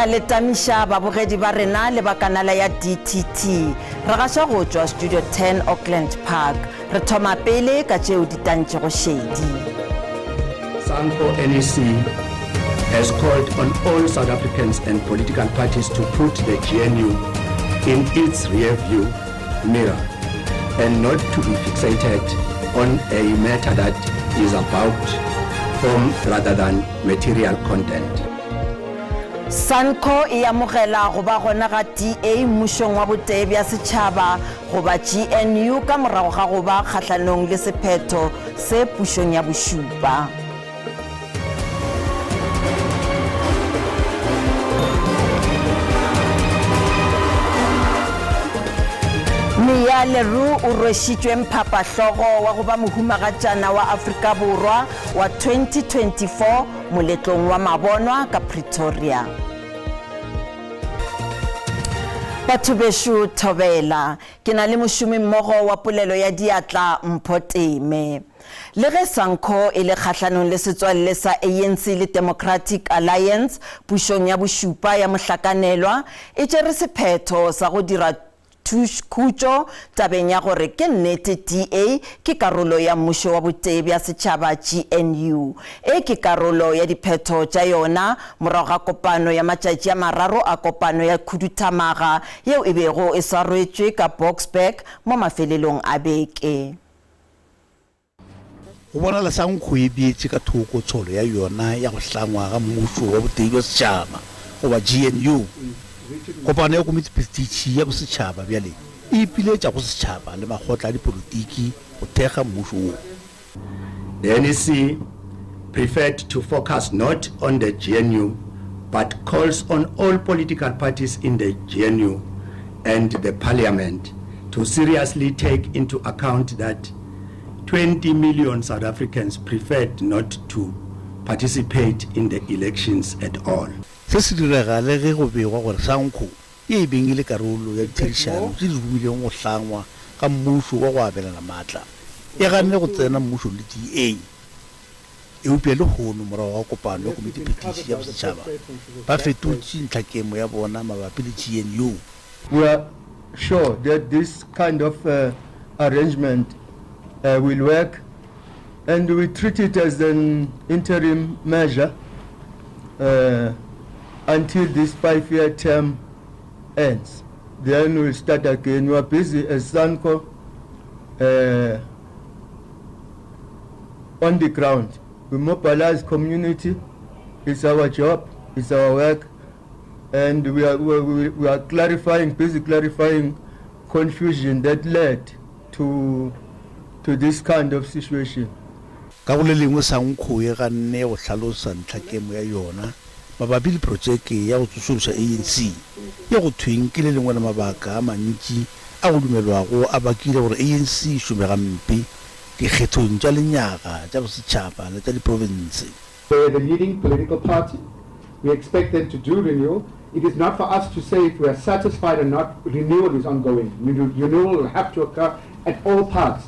a letamisha babogedi ba rena le bakanala ya DTT re gasha go tswa Studio 10 Auckland Park re thoma pele ka tšeo di tantše go shedi. SANCO NEC has called on all South Africans and political parties to put the GNU in its rear view mirror and not to be fixated on a matter that is about form rather than material content. SANCO e amogela go ba gona ga DA mmušong wa botee bja setšhaba go ba GNU ka morago ga go ba kgatlhanong le sephetho se pušong ya bošupa. Mia Leroux o rwešitšwe mphaphahlogo wa go ba mohumagatšana wa Afrika Borwa wa 2024 moletlong wa mabonwa ka Pretoria. Batho bešo thobela ke na le mošomi mmogo wa polelo ya diatla Mpho Teme. Le ge SANCO e le kgatlhanong le setswalle sa ANC le Democratic Alliance pušong ya bošupa ya mohlakanelwa e tšere sephetho sa go dira khutšo tabeng ya gore ke nnete DA ke karolo ya mmušo wa botee bja setšhaba GNU e ke karolo ya diphetho tša yona morago ga kopano ya matšatši a mararo a kopano ya khuduthamaga yeo e bego e swarwetšwe ka Boksburg mo mafelelong a beke. Go bonala SANCO e beetse ka thoko tsholo ya yona ya go hlangwa ga mmušo wa botee bja setšhaba goba GNU. Kopano ya komiti prestige ya bosetšhaba bjale e ipiletša go setšhaba le makgotla a dipolotiki go thekga mmušo wo. The NEC preferred to focus not on the GNU but calls on all political parties in the GNU and the parliament to seriously take into account that 20 million South Africans preferred not to participate in the elections at all. Se se direga le ge go begwa gore SANCO e bengile karolo ya ditherišano tse di rumileng go hlangwa ka mmušo wa go abelana maatla e ganne go tsena mmušo le DA e upia le gono morago ga kopano ya komiti petiši ya bosetšhaba ba fetotše ntlhakemo ya bona mabapi le GNU. We are sure that this kind of arrangement will work and we treat it as an interim measure until this 5-year term ends. Then we'll start again. We are busy as SANCO on the ground. We mobilize community. It's our job. It's our work. And we are busy clarifying confusion that led to this kind of situation. Ka go le lengwe SANCO e ganne go hlalosa ntlhakemo ya yona mabapi le projeke ya go tsošološa ANC ya go thweng ke le lengwe la mabaka a mantši a go dumelwago a bakile gore ANC e šomega mpe dikgethong tša lenyaga tša bosetšhaba le tša diprovince. We're the leading political party. We expect them to do renewal. It is not for us to say if we are satisfied or not. Renewal is ongoing. Renewal will have to occur at all parts.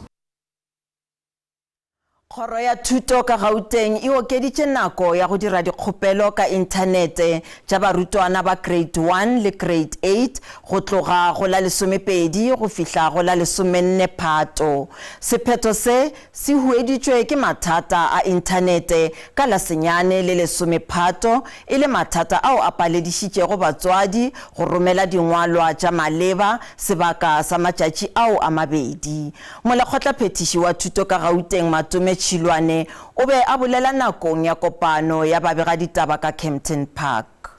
Kgoro ya thuto ka Gauteng e okeditše nako ya go dira dikgopelo ka inthanete tša barutwana ba grade 1 le grade 8 go tloga go la 12 go fihla go la 14 Phato. Sephetho se se hueditšwe ke mathata a inthanete ka la 9 le 10 Phato e le mathata ao a paledišitšego batswadi go romela dingwalwa tša maleba sebaka sa matšatši ao a mabedi. Molekgotlaphethiši wa thuto ka Gauteng Matome Chilwane o be a bolela nakong ya kopano ya babegaditaba ka Kempton Park.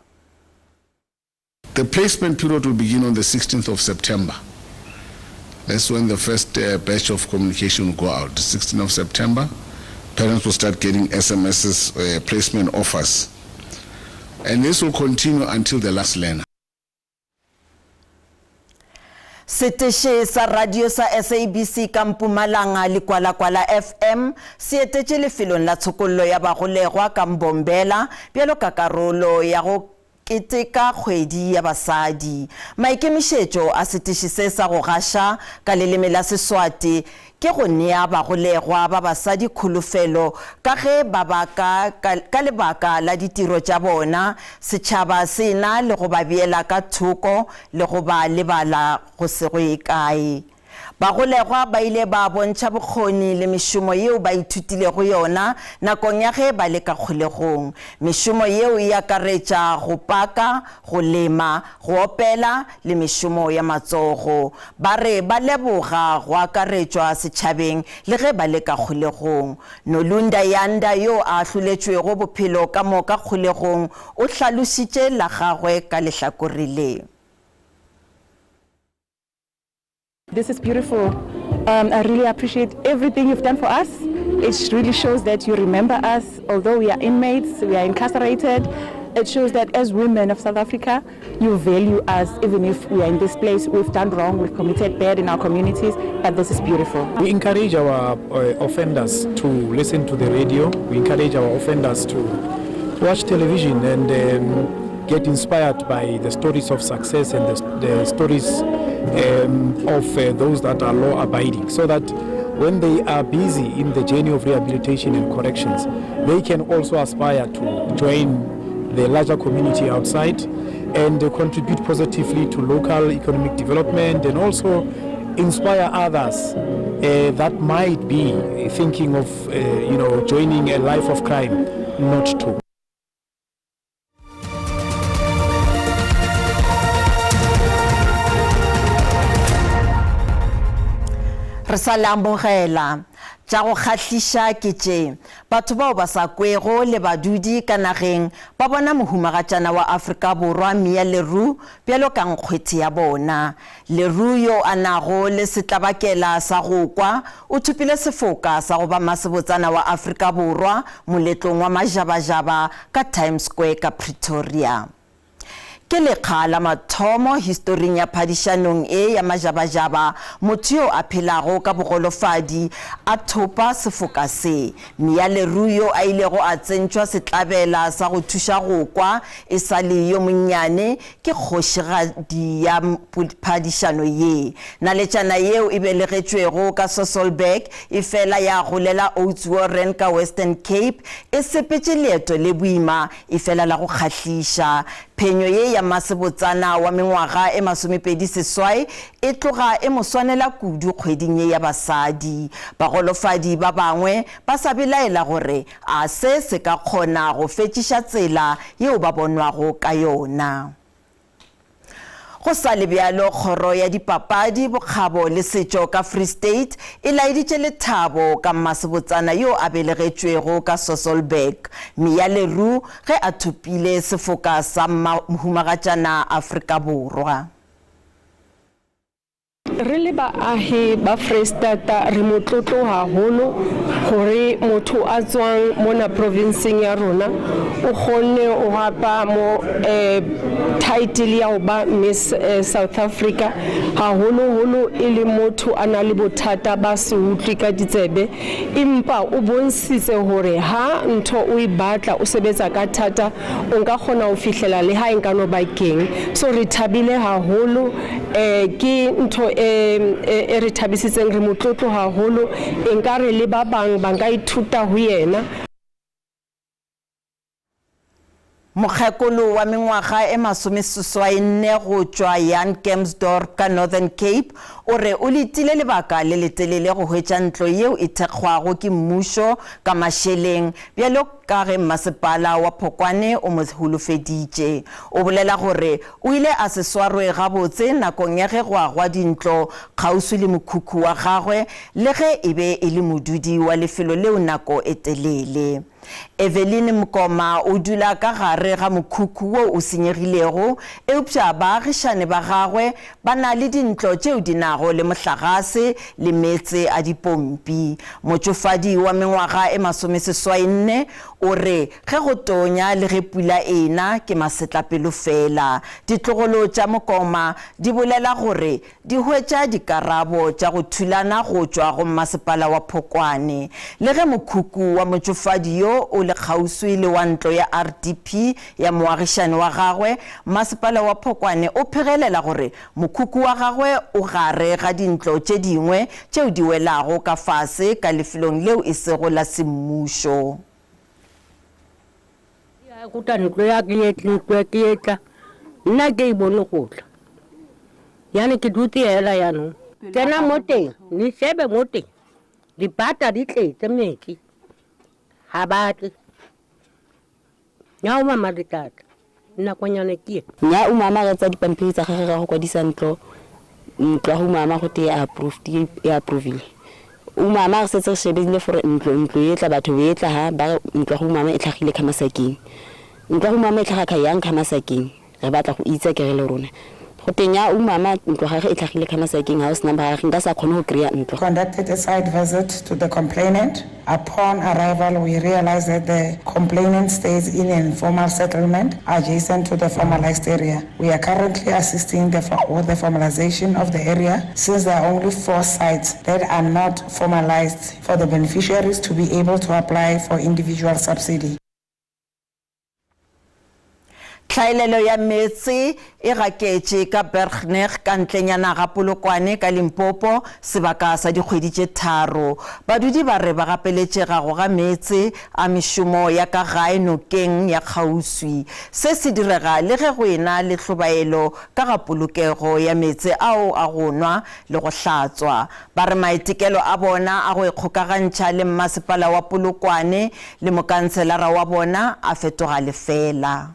The placement period will begin on the 16th of September. That's when the first batch of communication will go out. The 16th of September, parents will start getting SMSs, placement offers. And this will continue until the last learner. Seteshe sa radio sa SABC ka Mpumalanga le Kwala FM se etetše lefelong la tshokollo ya bagolegwa ka Mbombela bjalo ka karolo ya go keteka kgwedi ya basadi. Maikemišetšo a setiši se sa go gaša ka leleme la Seswati ke go nea bagolegwa ba basadi kholofelo ka ge ka lebaka la ditiro tša bona setšhaba se na le go ba beela ka thoko le go ba lebala go se go e kae. Bagolegwa ba ile ba bontšha bokgoni le mešomo yeo ba ithutilego yona nakong ya ge ba le ka kgolegong. Mešomo yeo e akaretša go paka, go lema, go opela le mešomo ya matsogo. Ba re ba leboga go akaretšwa setšhabeng le ge ba le ka kgolegong. Nolunda Yanda yo a hloletšwego bophelo ka moka kgolegong o hlalošitše la gagwe ka lehlakore le. This is beautiful. I really appreciate everything you've done for us. It really shows that you remember us, although we are inmates, we are incarcerated. It shows that as women of South Africa, you value us, even if we are in this place, we've done wrong, we've committed bad in our communities, but this is beautiful. We encourage our offenders to listen to the radio. We encourage our offenders to watch television and get inspired by the stories of success and the stories of those that are law-abiding, so that when they are busy in the journey of rehabilitation and corrections, they can also aspire to join the larger community outside and contribute positively to local economic development, and also inspire others that might be thinking of joining a life of crime not to. Re sa lambogela tša go kgahliša ke tše batho bao ba sa kwego le badudi ka nageng ba bona mohumagatšana wa Afrika Borwa Mia Leroux bjalo ka nkgwete ya bona. Leroux yo a nago le setlabakela sa go kwa o thupile sefoka sa go ba masebotsana wa Afrika Borwa moletlong wa majabajaba ka Times Square ka Pretoria. Ke lekga la mathomo historing ya phadišanong e ya majabajaba motho yo a phelago ka bogolofadi a thopa sefoka se. Mia Leroux yo a ilego a tsentšwa setlabela sa go thuša go kwa e sa le yo monnyane ke kgošigadi ya phadišano ye. Naletšana yeo e belegetšwego ka Sasolburg e fela ya golela Oudtshoorn ka Western Cape e sepetše leeto le boima e fela la go kgahliša. Phenyo ye ya masebotsana wa mengwaga e 28 e tloga e moswanela kudu kgweding ye ya basadi. Bagolofadi ba bangwe ba sa belaela gore a se ka kgona go fetšiša tsela yeo ba bonwago ka yona. Go sa le bjalo kgoro ya dipapadi bokgabo le setšo ka Free State e laeditše lethabo ka masebotsana yo a belegetšwego ka Sasolburg Mia Leroux ge a thopile sefoka sa mohumagatšana Afrika Borwa. Re le baahi ba Freistata re motlotlo haholo gore motho a tswang mona provinceng ya rona o kgonne o hapa mo title ya ba Miss South Africa haholo e le motho a na le bothata ba se utlwi ka ditsebe empa o bontshitse gore ha ntho o e batla o sebetsa ka thata o nka kgona ho fihlela le ha enka no ba keng. So re thabile haholo ke ntho e re thabisitseng re motlotlo haholo enkare le ba bang ba nka ithuta ho yena. Mokgekolo wa mengwaga e 64 go tšwa Jan Kempsdorp ka Northern Cape o re o letile lebaka le letelele go hwetša ntlo yeo e thekgwago ke mmušo ka mašeleng bjalo ka ge masepala wa Phokwane o mo holofeditše. O bolela gore o ile a se swarwe gabotse nakong ya ge go agwa dintlo kgauswi le mokhukhu wa gagwe le ge e be e le modudi wa lefelo leo nako e telele. Evelyn Mkoma o dula ka gare ga mokhukhu wo o senyegilego eupša baagišane ba gagwe ba na le dintlo tšeo di nago le mohlagase le metse a dipompi. Motšofadi wa mengwaga e 64 o re ge go tonya le ge pula ena ke masetlapelo fela. Ditlogolo tša Mokoma di bolela gore di hwetša dikarabo tša go thulana go tšwa go Masepala wa Phokwane. Le ge mokhukhu wa motšofadi yo o le kgauswi le wa ntlo ya RDP ya moagišane wa gagwe, Masepala wa Phokwane o phegelela gore mokhukhu wa gagwe o gare ga dintlo tše dingwe tšeo di welago ka fase ka lefelong leo e sego la semmušo. Kuta ntlo ya ke etla nna ke bone go tla yana ke dutse hela yana tsena mo teng ni shebe mo teng dipata di tletse metsi ha batle nya mama di tata nna kwanyana ke nya mama ga tsa dipampiri tsa gagwe ga go kwadisa ntlo go mama go te approved ya approvile mama ga setse shebile for ntlo e tla batho be tla ha ba ntlo go mama e tlhagile ka Masakeng ntlo go mama e tlhaga ka yang ka Masakeng re batla go itse ke re le rona go tenya mama ntlo ga e tlhagile ka Masakeng house number ga nka sa khone go kreya ntlo. Conducted a site visit to the complainant. Upon arrival, we realized that the complainant stays in an informal settlement adjacent to the formalized area. We are currently assisting with the formalization of the area, since there are only 4 sites that are not formalized for the beneficiaries to be able to apply for individual subsidy. Tlhaelelo ya metsi e gaketše ka Bergneck ka ntlenyana ga Polokwane ka Limpopo sebaka sa dikgwedi tše 3. Badudi ba re ba gapeletšega go ga metsi a mešomo ya ka gae nokeng ya kgauswi. Se se direga le ge go ena le hlobaelo ka ga polokego ya metsi ao a go nwa le go hlatswa. Ba re maitekelo a bona a go ikgokagantšha le Masepala wa Polokwane le mokhanselara wa bona a fetoga lefela.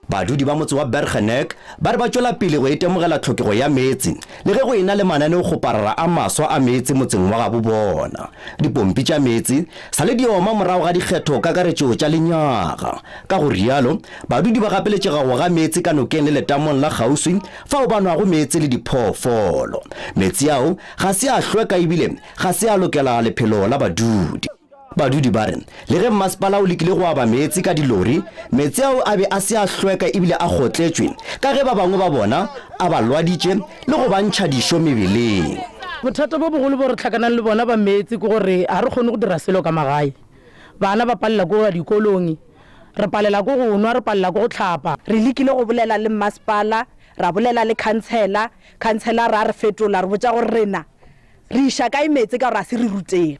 Badudi ba motse wa Bergneck ba re ba tšwela pele go itemogela tlhokego ya metsi le ge go ena le mananeo go parara a maswa a metsi motseng wa gabo bona. Dipompi tša metsi sa le di oma morago ga dikgetho ka karetšo tša lenyaga. Ka go rialo badudi ba gapeletšega go ga metsi ka nokeng le letamong la kgauswi fao ba nwago metsi le diphoofolo. Metsi ao ga se a hlweka ebile ga se a lokela lephelo la badudi. Badudi ba re le ge Masepala o lekile go aba metsi ka dilori, metsi ao a be a se a hlweka ebile a gotletšwe ka ge ba bangwe ba bona a ba lwaditše le go bantšha dišo mebeleng. Bothata bo bogolo bo re tlhakanang le bona ba metsi ke gore a re kgone go dira selo ka magae. Bana ba palela go ya dikolong, re palela go go nwa, re palela go tlhapa. Re lekile go bolela le Masepala, ra bolela le khanselara ra re fetola re botša gore rena re isha ka metsi ka gore a se re rutege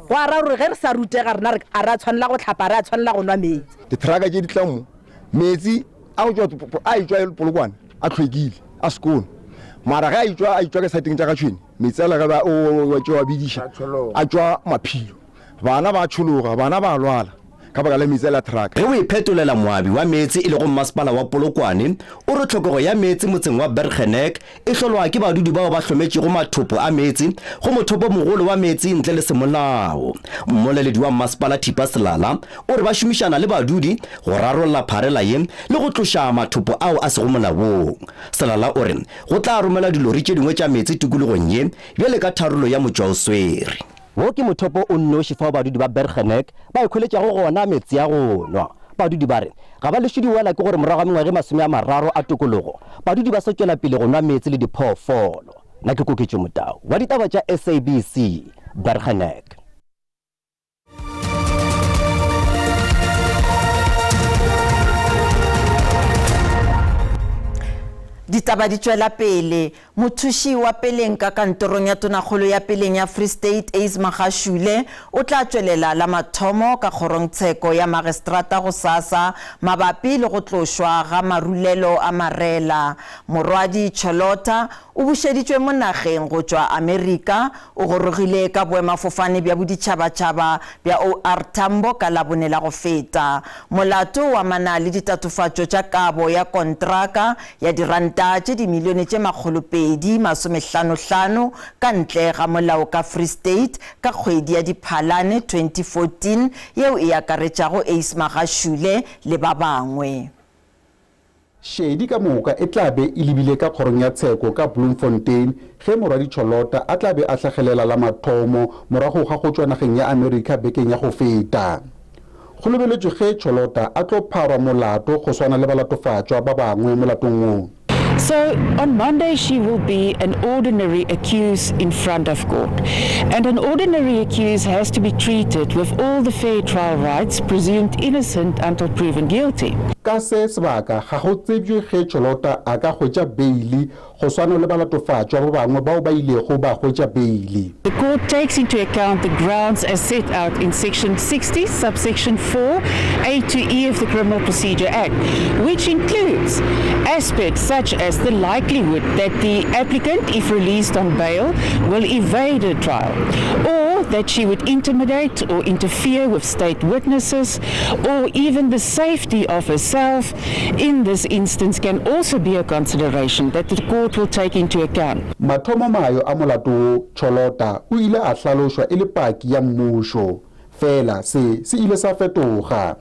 go ara gore ge re sa rutega rena a ra tshwanela go tlhapa ra tshwanela go nwa metsi. Ditraka tše di tlamo metsi a go tšwa a itšwa Polokwane a tlhwekile a sekolo mara ge a itšwa ka saeteng tša ka tšhwene metsi a laga o tšwa bidiša a tšwa maphilo bana ba tšhologa bana ba lwala ka baka la metsi a la traka. Ge o iphetolela moabi wa metsi e le go Masepala wa Polokwane o re tlhokego ya metsi motseng wa Bergneck e hlolwa ke badudi bao ba hlometše go mathopo a metsi go mothopo mogolo wa metsi ntle le semolao. Mmoleledi wa Masepala Thipa Selala o re ba šomišana le badudi go rarolla pharela ye le go tloša mathopo ao a se go molaong. Selala o re go tla romela dilori tše dingwe tša metsi tikologong ye bjale ka tharolo ya motšwaoswere. Wo ke mothopo o nnoši fao badudi ba Bergneck ba ikgweletšago gona metsi ya go nwa. Badudi ba re ga ba lešo diwela ke gore morago ga mengwage 30 a tokologo badudi ba sotšwela pele go nwa metsi le diphoofolo. Nna ke Koketšo Motau wa ditaba tša SABC Bergneck. Ditaba di tšwela pele. Mothuši wa peleng ka kantorong ya tonakgolo ya peleng ya Free State Ace Magashule o tla tšwelela la mathomo ka kgorongtsheko ya magistrata go sasa mabapi le go tlošwa ga marulelo a marela. Morwadi Cholota o bušeditšwe mo nageng go tšwa Amerika o gorogile ka boemafofane bja boditšhabatšhaba bja OR Tambo ka labone la go feta. Molato wa mana le ditatofatšo tša kabo ya kontraka ya diranta tše dimilione tše 255 ka ntle ga molao ka Free State ka kgwedi ya Diphalane 2014 yeo e akaretšago Ace Magashule le ba bangwe. Shedi ka moka e tla be e lebile ka kgorong ya tsheko ka Bloemfontein ge morwadi Tšholota a tla be a tlhagelela la mathomo morago ga go tswa nageng ya Amerika bekeng ya go feta. Go lebeletswe ge Tšholota a tlo pharwa molato go swana le balatofatšwa ba bangwe molatong o. So on Monday, she will be an ordinary accused in front of court. And an ordinary accused has to be treated with all the fair trial rights, presumed innocent until proven guilty. Ka se sebaka ga go tsebjwe ge Tšholota a ka hwetša beili go swana le balatofatšwa ba bangwe bao ba ilego ba hwetša beili. The court takes into account the grounds as set out in Section 60, subsection 4, A to E of the Criminal Procedure Act, which includes aspects such as the likelihood that the applicant, if released on bail, will evade a trial, or that she would intimidate or interfere with state witnesses, or even the safety of herself. In this instance can also be a consideration that the court will take into account. Mathomo mayo a molato Tšholota o ile a hlalošwa e le paki ya mmušo fela se ile sa fetoga.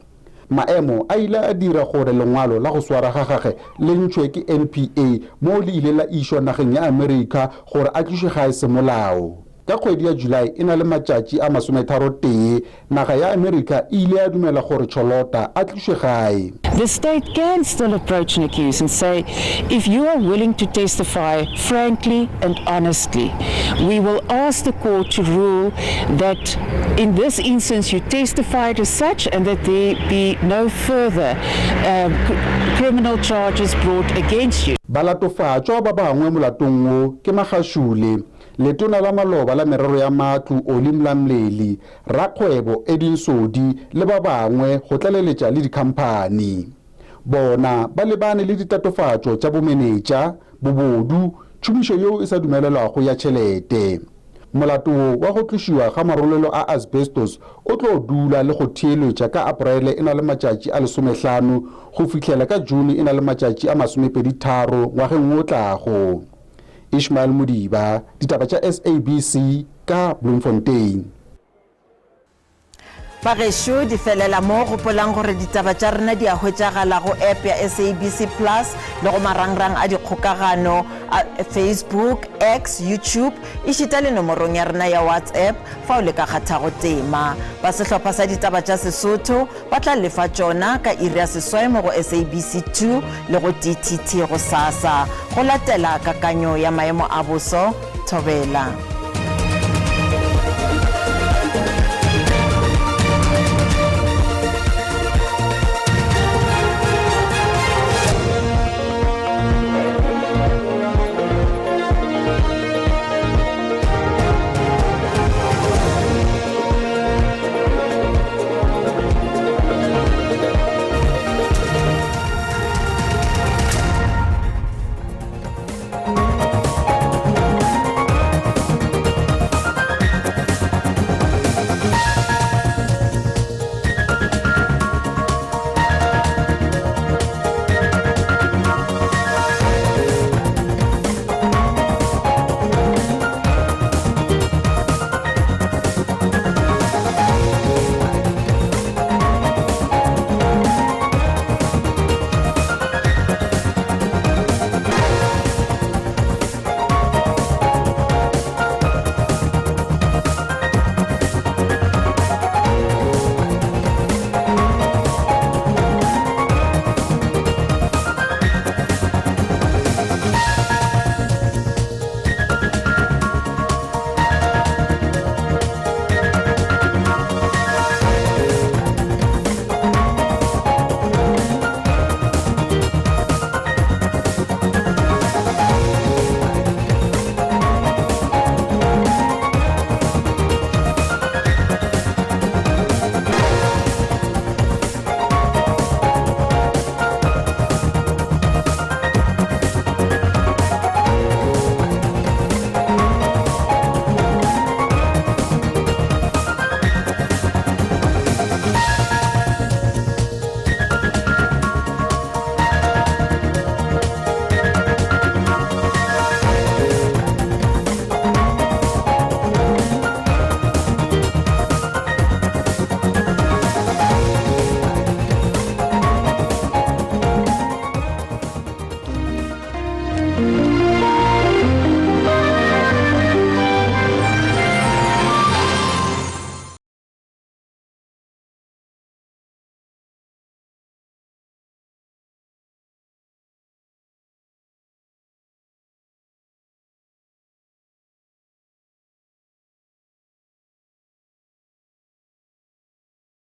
Maemo a ile a dira gore lengwalo la go swara ga gagwe le ntšhwe ke NPA mo le ile la išwa nageng ya Amerika gore a tlišwe gae semolao. Ka kgwedi ya July e na le matšatši a 31 naga ya Amerika e ile ya dumela gore Tšholota a tlišwe gae. The state can still approach an accused and say, if you are willing to testify frankly and honestly, we will ask the court to rule that in this instance you testified as such and that there be no further criminal charges brought against you. Balatofatšwa ba bangwe molatong o ke Magashule, letona la maloba la merero ya matlo Oli Mlamleli, rakgwebo Edwin Sodi le ba bangwe go tlaleletša le dikhamphani. Bona ba lebane le ditatofatšo tša bomenetša, bobodu, tšhomišo yeo e sa dumelelwago ya tšhelete. Molato wa go tlišiwa ga marolelo a asbestos o tlo dula le go theeletša ka Aprele e na le matšatši a 15 go fihlela ka June e na le matšatši a 23 ngwageng o tlago. Ishmael Mudiba, ditaba tša SABC ka Bloemfontein. Bagešo di felela mo gopolang gore ditaba tša rena di a hwetšagala go app ya SABC Plus le go marangrang a dikgokagano Facebook, X, YouTube e šita le nomorong ya rena ya WhatsApp fa o le ka kgathago tema. Ba sehlopha sa ditaba tša Sesotho ba tla lefa tšona ka iri ya seswai mo go SABC 2 le go DTT go SASA go latela kakanyo ya maemo a boso. Thobela.